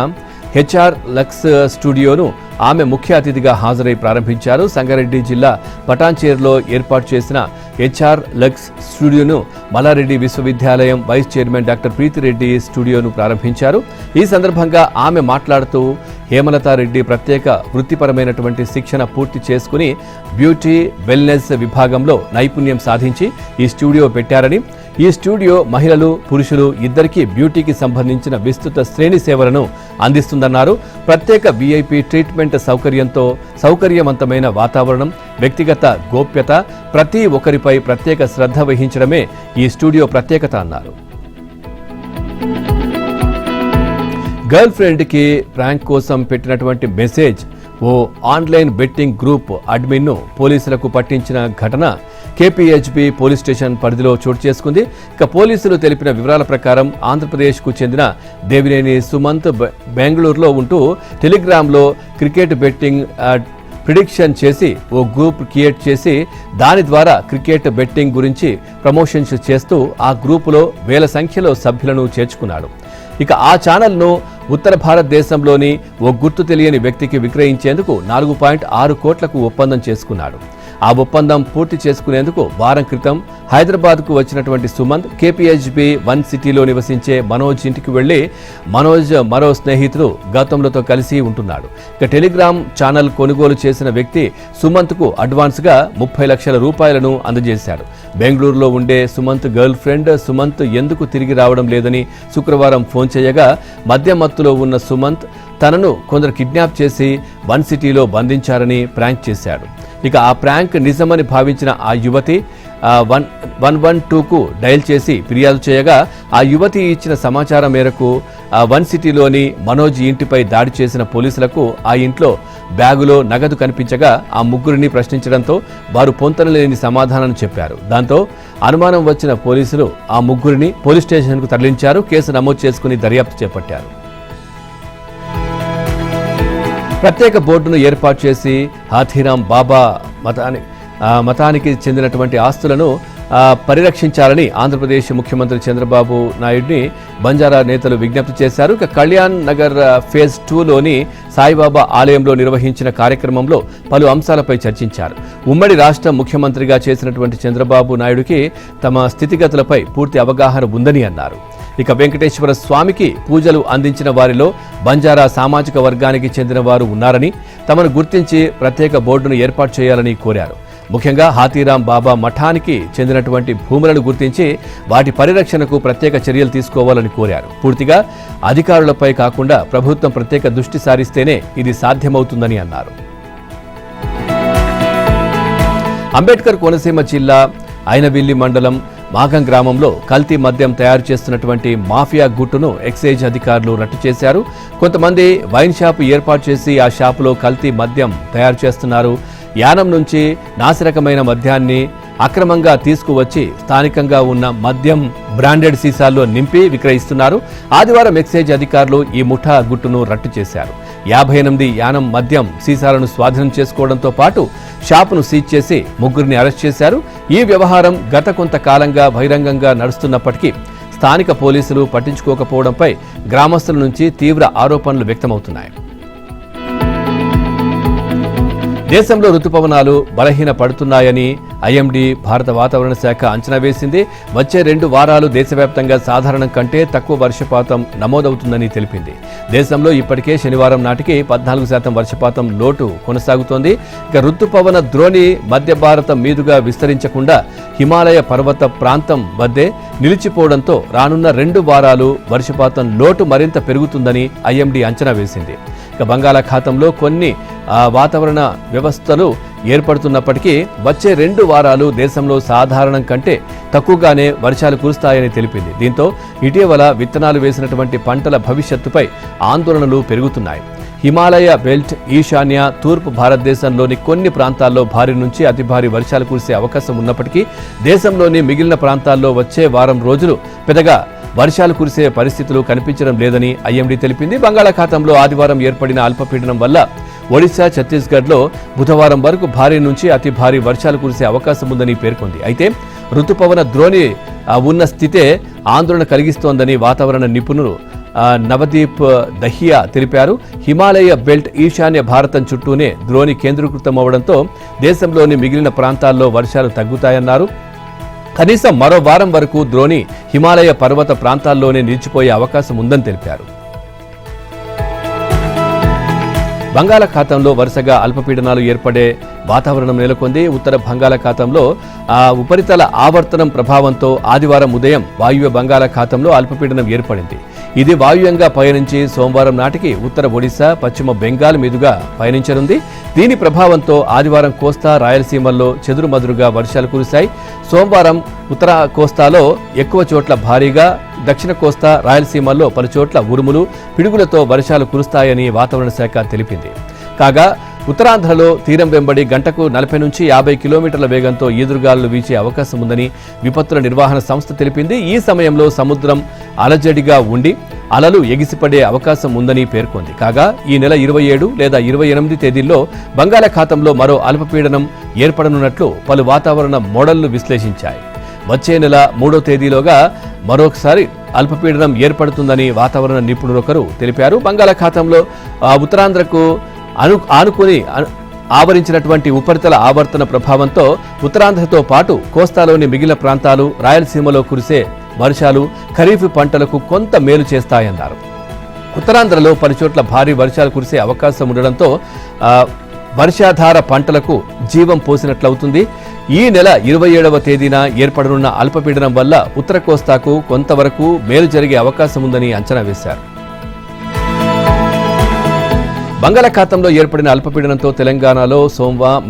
హెచ్ఆర్ లక్స్ స్టూడియోను ఆమె ముఖ్య అతిథిగా హాజరై ప్రారంభించారు. సంగారెడ్డి జిల్లా పటాన్చేరులో ఏర్పాటు చేసిన హెచ్ఆర్ లక్స్ స్టూడియోను మల్లారెడ్డి విశ్వవిద్యాలయం వైస్ చైర్మన్ డాక్టర్ ప్రీతిరెడ్డి స్టూడియోను ప్రారంభించారు. ఈ సందర్భంగా ఆమె మాట్లాడుతూ హేమలతారెడ్డి ప్రత్యేక వృత్తిపరమైనటువంటి శిక్షణ పూర్తి చేసుకుని బ్యూటీ వెల్నెస్ విభాగంలో నైపుణ్యం సాధించి ఈ స్టూడియో పెట్టారని, ఈ స్టూడియో మహిళలు పురుషులు ఇద్దరికీ బ్యూటీకి సంబంధించిన విస్తృత శ్రేణి సేవలను అందిస్తుందన్నారు. ప్రత్యేక వీఐపీ ట్రీట్మెంట్ సౌకర్యంతో సౌకర్యవంతమైన వాతావరణం, వ్యక్తిగత గోప్యత, ప్రతి ఒక్కరిపై ప్రత్యేక శ్రద్ధ వహించడమే ఈ స్టూడియో ప్రత్యేకత అన్నారు. గర్ల్ ఫ్రెండ్కి ప్రాంక్ కోసం పెట్టినటువంటి మెసేజ్ ఓ ఆన్లైన్ బెట్టింగ్ గ్రూప్ అడ్మిన్ను పోలీసులకు పట్టించిన ఘటన కేపీహెచ్బీ పోలీస్ స్టేషన్ పరిధిలో చోటు చేసుకుంది. ఇక పోలీసులు తెలిపిన వివరాల ప్రకారం ఆంధ్రప్రదేశ్కు చెందిన దేవినేని సుమంత్ బెంగళూరులో ఉంటూ టెలిగ్రామ్లో క్రికెట్ బెట్టింగ్ ప్రిడిక్షన్ చేసి ఓ గ్రూప్ క్రియేట్ చేసి దాని ద్వారా క్రికెట్ బెట్టింగ్ గురించి ప్రమోషన్స్ చేస్తూ ఆ గ్రూపులో వేల సంఖ్యలో సభ్యులను చేర్చుకున్నాడు. ఇక ఆ ఛానల్ను ఉత్తర భారతదేశంలోని ఓ గుర్తు తెలియని వ్యక్తికి విక్రయించేందుకు 4.6 కోట్లకు ఒప్పందం చేసుకున్నాడు. ఆ ఒప్పందం పూర్తి చేసుకునేందుకు వారం క్రితం హైదరాబాద్కు వచ్చినటువంటి సుమంత్ కేపీహెచ్బీ 1 సిటీలో నివసించే మనోజ్ ఇంటికి వెళ్లి మనోజ్ మరో స్నేహితుడు గౌతమ్లతో కలిసి ఉంటున్నాడు. ఇక టెలిగ్రామ్ ఛానల్ కొనుగోలు చేసిన వ్యక్తి సుమంత్కు అడ్వాన్స్గా 30 లక్షల రూపాయలను అందజేశాడు. బెంగళూరులో ఉండే సుమంత్ గర్ల్ ఫ్రెండ్ సుమంత్ ఎందుకు తిరిగి రావడం లేదని శుక్రవారం ఫోన్ చేయగా మద్యం మత్తులో ఉన్న సుమంత్ తనను కొందరు కిడ్నాప్ చేసి 1 సిటీలో బంధించారని ప్రాంక్ చేశాడు. ఇక ఆ ప్రాంక్ నిజమని భావించిన ఆ యువతి 112కు డయల్ చేసి ఫిర్యాదు చేయగా ఆ యువతి ఇచ్చిన సమాచారం మేరకు 1 సిటీలోని మనోజ్ ఇంటిపై దాడి చేసిన పోలీసులకు ఆ ఇంట్లో బ్యాగులో నగదు కనిపించగా ఆ ముగ్గురిని ప్రశ్నించడంతో వారు పొంతనలేని సమాధానం చెప్పారు. దాంతో అనుమానం వచ్చిన పోలీసులు ఆ ముగ్గురిని పోలీస్ స్టేషన్కు తరలించారు. కేసు నమోదు చేసుకుని దర్యాప్తు చేపట్టారు. ప్రత్యేక బోర్డును ఏర్పాటు చేసి హాథీరాం బాబా మతానికి చెందినటువంటి ఆస్తులను పరిరక్షించాలని ఆంధ్రప్రదేశ్ ముఖ్యమంత్రి చంద్రబాబు నాయుడిని బంజారా నేతలు విజ్ఞప్తి చేశారు. ఇక కళ్యాణ్ నగర్ ఫేజ్ 2లోని సాయిబాబా ఆలయంలో నిర్వహించిన కార్యక్రమంలో పలు అంశాలపై చర్చించారు. ఉమ్మడి రాష్ట్ర ముఖ్యమంత్రిగా చేసినటువంటి చంద్రబాబు నాయుడికి తమ స్థితిగతులపై పూర్తి అవగాహన ఉందని అన్నారు. ఇక వెంకటేశ్వర స్వామికి పూజలు అందించిన వారిలో బంజారా సామాజిక వర్గానికి చెందిన వారు ఉన్నారని, తమను గుర్తించి ప్రత్యేక బోర్డును ఏర్పాటు చేయాలని కోరారు. ముఖ్యంగా హాథీరాం బాబా మఠానికి చెందినటువంటి భూములను గుర్తించి వాటి పరిరక్షణకు ప్రత్యేక చర్యలు తీసుకోవాలని కోరారు. పూర్తిగా అధికారులపై కాకుండా ప్రభుత్వం ప్రత్యేక దృష్టి సారిస్తేనే ఇది సాధ్యమవుతుందని అన్నారు. అంబేద్కర్ కోనసీమ జిల్లా ఐనవిల్లి మండలం మాగం గ్రామంలో కల్తీ మద్యం తయారు చేస్తున్నటువంటి మాఫియా గుట్టును ఎక్సైజ్ అధికారులు రట్టు చేశారు. కొంతమంది వైన్ షాపు ఏర్పాటు చేసి ఆ షాపులో కల్తీ మద్యం తయారు చేస్తున్నారు. యానం నుంచి నాసిరకమైన మద్యాన్ని అక్రమంగా తీసుకువచ్చి స్థానికంగా ఉన్న మద్యం బ్రాండెడ్ సీసాల్లో నింపి విక్రయిస్తున్నారు. ఆదివారం ఎక్సైజ్ అధికారులు ఈ ముఠా గుట్టును రట్టు చేశారు. 58 యానం మద్యం సీసాలను స్వాధీనం చేసుకోవడంతో పాటు షాపును సీజ్ చేసి ముగ్గురిని అరెస్ట్ చేశారు. ఈ వ్యవహారం గత కొంతకాలంగా బహిరంగంగా నడుస్తున్నప్పటికీ స్థానిక పోలీసులు పట్టించుకోకపోవడంపై గ్రామస్తుల నుంచి తీవ్ర ఆరోపణలు వ్యక్తమవుతున్నాయి. దేశంలో రుతుపవనాలు బలహీన పడుతున్నాయని ఐఎండీ భారత వాతావరణ శాఖ అంచనా వేసింది. వచ్చే 2 వారాలు దేశవ్యాప్తంగా సాధారణం కంటే తక్కువ వర్షపాతం నమోదవుతుందని తెలిపింది. దేశంలో ఇప్పటికే శనివారం నాటికి 14% వర్షపాతం లోటు కొనసాగుతోంది. ఇక రుతుపవన ద్రోణి మధ్య భారతం మీదుగా విస్తరించకుండా హిమాలయ పర్వత ప్రాంతం వద్దే నిలిచిపోవడంతో రానున్న 2 వారాలు వర్షపాతం లోటు మరింత పెరుగుతుందని ఐఎండీ అంచనా వేసింది. ఇక బంగాళాఖాతంలో కొన్ని వాతావరణ వ్యవస్థలు ఏర్పడుతున్నప్పటికీ వచ్చే 2 వారాలు దేశంలో సాధారణం కంటే తక్కువగానే వర్షాలు కురుస్తాయని తెలిపింది. దీంతో ఇటీవల విత్తనాలు వేసినటువంటి పంటల భవిష్యత్తుపై ఆందోళనలు పెరుగుతున్నాయి. హిమాలయ బెల్ట్, ఈశాన్య, తూర్పు భారతదేశంలోని కొన్ని ప్రాంతాల్లో భారీ నుంచి అతి భారీ వర్షాలు కురిసే అవకాశం ఉన్నప్పటికీ దేశంలోని మిగిలిన ప్రాంతాల్లో వచ్చే వారం రోజులు పెద్దగా వర్షాలు కురిసే పరిస్థితులు కనిపించడం లేదని ఐఎండీ తెలిపింది. బంగాళాఖాతంలో ఆదివారం ఏర్పడిన అల్పపీడనం వల్ల ఒడిశా, ఛత్తీస్గఢ్లో బుధవారం వరకు భారీ నుంచి అతి భారీ వర్షాలు కురిసే అవకాశం ఉందని పేర్కొంది. అయితే రుతుపవన ద్రోణి ఉన్న స్థితే ఆందోళన కలిగిస్తోందని వాతావరణ నిపుణులు నవదీప్ దహియా తెలిపారు. హిమాలయ బెల్ట్ ఈశాన్య భారతం చుట్టూనే ద్రోణి కేంద్రీకృతమవడంతో దేశంలోని మిగిలిన ప్రాంతాల్లో వర్షాలు తగ్గుతాయన్నారు. కనీసం మరో వారం వరకు ద్రోణి హిమాలయ పర్వత ప్రాంతాల్లోనే నిలిచిపోయే అవకాశం ఉందని తెలిపారు. బంగాళాఖాతంలో వరుసగా అల్పపీడనాలు ఏర్పడే వాతావరణం నెలకొంది. ఉత్తర బంగాళాఖాతంలో ఉపరితల ఆవర్తనం ప్రభావంతో ఆదివారం ఉదయం వాయువ్య బంగాళాఖాతంలో అల్పపీడనం ఏర్పడింది. ఇది వాయువ్యంగా పయనించి సోమవారం నాటికి ఉత్తర ఒడిశా, పశ్చిమ బెంగాల్ మీదుగా పయనించనుంది. దీని ప్రభావంతో ఆదివారం కోస్తా, రాయలసీమల్లో చెదురుమదురుగా వర్షాలు కురిశాయి. సోమవారం ఉత్తర కోస్తాలో ఎక్కువ చోట్ల భారీగా, దక్షిణ కోస్తా, రాయలసీమల్లో పలుచోట్ల ఉరుములు, పిడుగులతో వర్షాలు కురుస్తాయని వాతావరణ శాఖ తెలిపింది. కాగా ఉత్తరాంధ్రలో తీరం వెంబడి గంటకు 40 నుంచి 50 కిలోమీటర్ల వేగంతో ఈదురుగాలులు వీచే అవకాశం ఉందని విపత్తుల నిర్వహణ సంస్థ తెలిపింది. ఈ సమయంలో సముద్రం అలజడిగా ఉండి అలలు ఎగిసిపడే అవకాశం ఉందని పేర్కొంది. కాగా ఈ నెల 27 లేదా 28 తేదీల్లో బంగాళాఖాతంలో మరో అల్పపీడనం ఏర్పడనున్నట్లు పలు వాతావరణ మోడళ్లు విశ్లేషించాయి. వచ్చే నెల 3వ తేదీలోగా మరొకసారి అల్పపీడనం ఏర్పడుతుందని వాతావరణ నిపుణులొకరు తెలిపారు. బంగాళాఖాతంలో ఉత్తరాంధ్రకు ఆనుకుని ఆవరించినటువంటి ఉపరితల ఆవర్తన ప్రభావంతో ఉత్తరాంధ్రతో పాటు కోస్తాలోని మిగిలిన ప్రాంతాలు, రాయలసీమలో కురిసే వర్షాలు ఖరీఫ్ పంటలకు కొంత మేలు చేస్తాయన్నారు. ఉత్తరాంధ్రలో పలుచోట్ల భారీ వర్షాలు కురిసే అవకాశం ఉండడంతో వర్షాధార పంటలకు జీవం పోసినట్లవుతుంది. ఈ నెల 27వ తేదీన ఏర్పడనున్న అల్పపీడనం వల్ల ఉత్తర కోస్తాకు కొంతవరకు మేలు జరిగే అవకాశం ఉందని అంచనా వేశారు. బంగాళాఖాతంలో ఏర్పడిన అల్పపీడనంతో తెలంగాణలో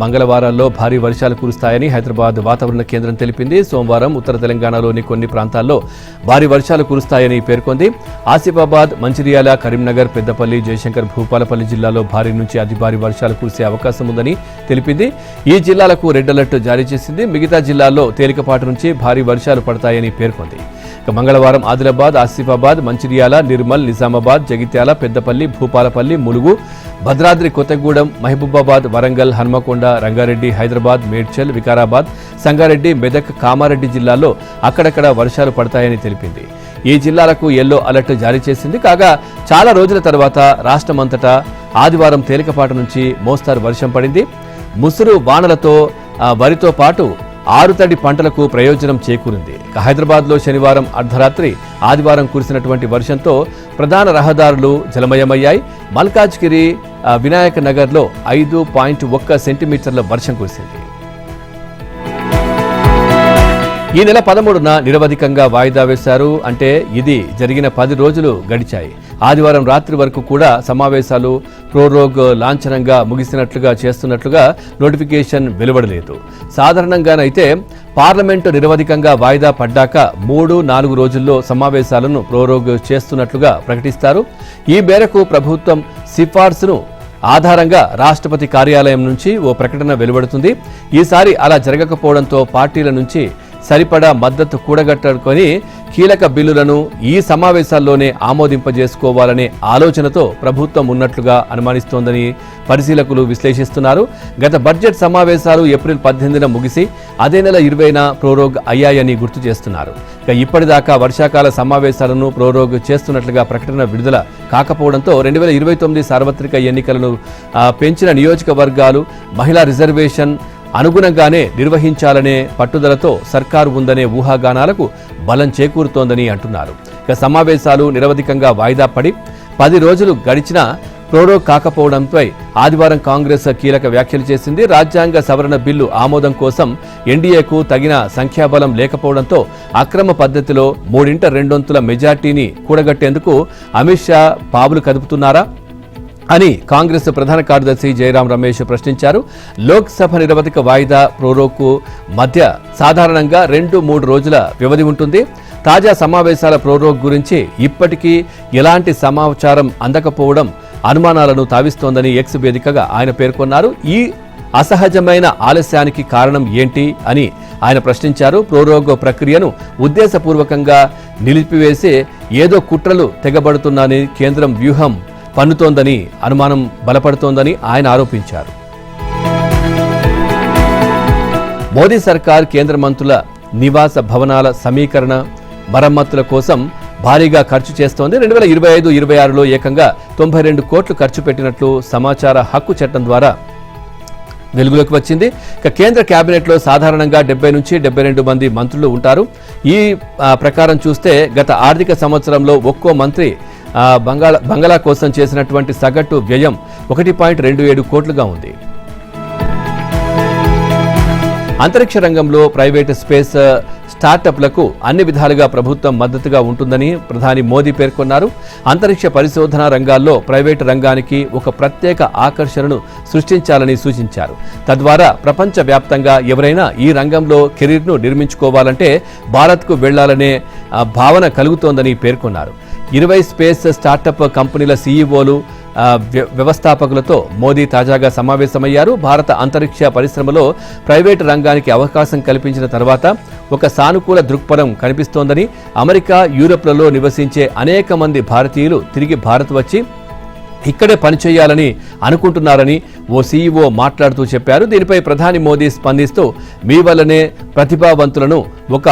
మంగళవారాల్లో భారీ వర్షాలు కురుస్తాయని హైదరాబాద్ వాతావరణ కేంద్రం తెలిపింది. సోమవారం ఉత్తర తెలంగాణలోని కొన్ని ప్రాంతాల్లో భారీ వర్షాలు కురుస్తాయని పేర్కొంది. ఆసిఫాబాద్, మంచిర్యాల, కరీంనగర్, పెద్దపల్లి, జయశంకర్, భూపాలపల్లి జిల్లాలో భారీ నుంచి అతి భారీ వర్షాలు కురిసే అవకాశం ఉందని తెలిపింది. ఈ జిల్లాలకు రెడ్ అలర్ట్ జారీ చేసింది. మిగతా జిల్లాల్లో తేలికపాటి నుంచి భారీ వర్షాలు పడతాయని పేర్కొంది. మంగళవారం ఆదిలాబాద్, ఆసిఫాబాద్, మంచిర్యాల, నిర్మల్, నిజామాబాద్, జగిత్యాల, పెద్దపల్లి, భూపాలపల్లి, ములుగు, భద్రాద్రి కొత్తగూడెం, మహబూబాబాద్, వరంగల్, హన్మకొండ, రంగారెడ్డి, హైదరాబాద్, మేడ్చల్, వికారాబాద్, సంగారెడ్డి, మెదక్, కామారెడ్డి జిల్లాల్లో అక్కడక్కడ వర్షాలు పడతాయని తెలిపింది. ఈ జిల్లాలకు ఎల్లో అలర్ట్ జారీ చేసింది. కాగా చాలా రోజుల తర్వాత రాష్ట్రమంతటా ఆదివారం తేలికపాటి నుంచి మోస్తారు వర్షం పడింది. ముసురు వానలతో వరితో పాటు ఆరుతడి పంటలకు ప్రయోజనం చేకూరింది. హైదరాబాద్లో శనివారం అర్ధరాత్రి ఆదివారం కురిసినటువంటి వర్షంతో ప్రధాన రహదారులు జలమయమయ్యాయి. మల్కాజ్గిరి, వినాయక నగర్లో 5.1 సెంటీమీటర్ల వర్షం కురిసింది. ఈ నెల 13న నిరవధికంగా వాయిదా వేశారు. అంటే ఇది జరిగిన 10 రోజులు గడిచాయి. ఆదివారం రాత్రి వరకు కూడా సమావేశాలు ప్రోరోగ్ లాంఛనంగా ముగిసినట్లుగా చేస్తున్నట్లుగా నోటిఫికేషన్ వెలువడలేదు. సాధారణంగానైతే పార్లమెంటు నిరవధికంగా వాయిదా పడ్డాక 3-4 రోజుల్లో సమావేశాలను ప్రోరోగ్ చేస్తున్నట్లుగా ప్రకటిస్తారు. ఈ మేరకు ప్రభుత్వం సిఫార్సును ఆధారంగా రాష్ట్రపతి కార్యాలయం నుంచి ఓ ప్రకటన వెలువడుతుంది. ఈసారి అలా జరగకపోవడంతో పార్టీల నుంచి సరిపడా మద్దతు కూడగట్టుకొని కీలక బిల్లులను ఈ సమావేశాల్లోనే ఆమోదింపజేసుకోవాలనే ఆలోచనతో ప్రభుత్వం ఉన్నట్లుగా అనుమానిస్తోందని పరిశీలకులు విశ్లేషిస్తున్నారు. గత బడ్జెట్ సమావేశాలు ఏప్రిల్ 18న ముగిసి అదే నెల 20న ప్రోరోగ్ అయ్యాయని గుర్తు చేస్తున్నారు. ఇప్పటిదాకా వర్షాకాల సమావేశాలను ప్రోరోగ్ చేస్తున్నట్లుగా ప్రకటన విడుదల కాకపోవడంతో 2029 సార్వత్రిక ఎన్నికలను పెంచిన నియోజకవర్గాలు, మహిళా రిజర్వేషన్ అనుగుణంగానే నిర్వహించాలనే పట్టుదలతో సర్కారు ఉందనే ఊహాగానాలకు బలం చేకూరుతోందని అంటున్నారు. సమావేశాలు నిరవధికంగా వాయిదా పడి 10 రోజులు గడిచినా ప్రోరోగ్ కాకపోవడంపై ఆదివారం కాంగ్రెస్ కీలక వ్యాఖ్యలు చేసింది. రాజ్యాంగ సవరణ బిల్లు ఆమోదం కోసం ఎన్డీఏకు తగిన సంఖ్యాబలం లేకపోవడంతో అక్రమ పద్ధతిలో 3/2 మెజార్టీని కూడగట్టేందుకు అమిత్ షా పావులు కదుపుతున్నారా అని కాంగ్రెస్ ప్రధాన కార్యదర్శి జయరాం రమేష్ ప్రశ్నించారు. లోక్సభ నిరవధిక వాయిదా ప్రోరోగ్కు మధ్య సాధారణంగా 2-3 రోజుల వ్యవధి ఉంటుంది. తాజా సమావేశాల ప్రోరోగ్ గురించి ఇప్పటికీ ఎలాంటి సమాచారం అందకపోవడం అనుమానాలను తావిస్తోందని ఎక్స్ వేదికగా ఆయన పేర్కొన్నారు. ఈ అసహజమైన ఆలస్యానికి కారణం ఏంటి అని ఆయన ప్రశ్నించారు. ప్రోరోగ్ ప్రక్రియను ఉద్దేశపూర్వకంగా నిలిపివేసే ఏదో కుట్రలు తెగబడుతున్నాయని కేంద్రం వ్యూహం పన్నుతోందని అనుమానం బలపడుతోందని ఆయన ఆరోపించారు. మోదీ సర్కార్ కేంద్ర మంత్రుల నివాస భవనాల సమీకరణ మరమ్మతుల కోసం భారీగా ఖర్చు చేస్తోంది. 2025-26లో ఏకంగా 92 కోట్లు ఖర్చు పెట్టినట్లు సమాచార హక్కు చట్టం ద్వారా వెలుగులోకి వచ్చింది. ఇక కేంద్ర కేబినెట్లో సాధారణంగా 70 నుంచి 72 మంది మంత్రులు ఉంటారు. ఈ ప్రకారం చూస్తే గత ఆర్థిక సంవత్సరంలో ఒక్కో మంత్రి బంగాళా కోసం చేసినటువంటి సగటు వ్యయం 1.27 కోట్లుగా ఉంది. అంతరిక్ష రంగంలో ప్రైవేటు స్పేస్ స్టార్టప్లకు అన్ని విధాలుగా ప్రభుత్వం మద్దతుగా ఉంటుందని ప్రధాని మోదీ పేర్కొన్నారు. అంతరిక్ష పరిశోధన రంగాల్లో ప్రైవేటు రంగానికి ఒక ప్రత్యేక ఆకర్షణను సృష్టించాలని సూచించారు. తద్వారా ప్రపంచవ్యాప్తంగా ఎవరైనా ఈ రంగంలో కెరీర్ను నిర్మించుకోవాలంటే భారత్కు వెళ్లాలనే భావన కలుగుతోందని పేర్కొన్నారు. 20 స్పేస్ స్టార్టప్ కంపెనీల సీఈఓలు వ్యవస్థాపకులతో మోదీ తాజాగా సమావేశమయ్యారు. భారత అంతరిక్ష పరిశ్రమలో ప్రైవేటు రంగానికి అవకాశం కల్పించిన తర్వాత ఒక సానుకూల దృక్పథం కనిపిస్తోందని, అమెరికా, యూరప్లలో నివసించే అనేక మంది భారతీయులు తిరిగి భారత్ వచ్చి ఇక్కడే పనిచేయాలని అనుకుంటున్నారని ఓ సీఈఓ మాట్లాడుతూ చెప్పారు. దీనిపై ప్రధాని మోదీ స్పందిస్తూ మీ వల్లనే ప్రతిభావంతులను ఒక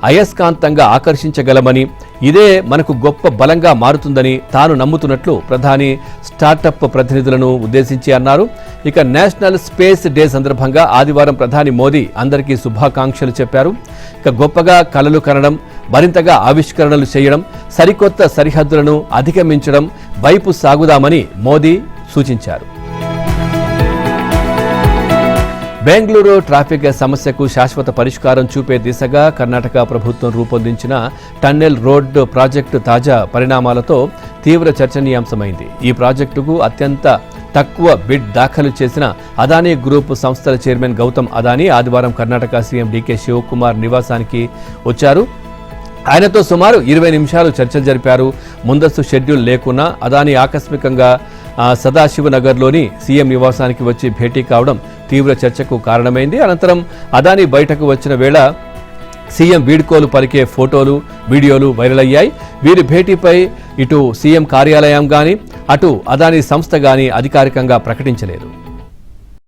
అయస్కాంతంగా ఆకర్షించగలమని, ఇదే మనకు గొప్ప బలంగా మారుతుందని తాను నమ్ముతున్నట్లు ప్రధాని స్టార్టప్ ప్రతినిధులను ఉద్దేశించి అన్నారు. ఇక నేషనల్ స్పేస్ డే సందర్భంగా ఆదివారం ప్రధాని మోదీ అందరికీ శుభాకాంక్షలు చెప్పారు. ఇక గొప్పగా కలలు కనడం, మరింతగా ఆవిష్కరణలు చేయడం, సరికొత్త సరిహద్దులను అధిగమించడం వైపు సాగుదామని మోదీ సూచించారు. బెంగళూరు ట్రాఫిక్ సమస్యకు శాశ్వత పరిష్కారం చూపే దిశగా కర్ణాటక ప్రభుత్వం రూపొందించిన టన్నెల్ రోడ్ ప్రాజెక్టు తాజా పరిణామాలతో తీవ్ర చర్చనీయాంశమైంది. ఈ ప్రాజెక్టుకు అత్యంత తక్కువ బిడ్ దాఖలు చేసిన అదానీ గ్రూప్ సంస్థల చైర్మన్ గౌతమ్ అదానీ ఆదివారం కర్ణాటక సీఎం డీకే శివకుమార్ నివాసానికి వచ్చారు. ఆయనతో సుమారు 20 నిమిషాలు చర్చలు జరిపారు. ముందస్తు షెడ్యూల్ లేకున్నా అదానీ ఆకస్మికంగా సదాశివనగర్లోని సీఎం నివాసానికి వచ్చి భేటీ కావడం తీవ్ర చర్చకు కారణమైంది. అనంతరం అదానీ బయటకు వచ్చిన వేళ సీఎం వీడ్కోలు పలికే ఫోటోలు, వీడియోలు వైరల్ అయ్యాయి. వీరి భేటీపై ఇటు సీఎం కార్యాలయం గాని, అటు అదానీ సంస్థ గాని అధికారికంగా ప్రకటించలేదు.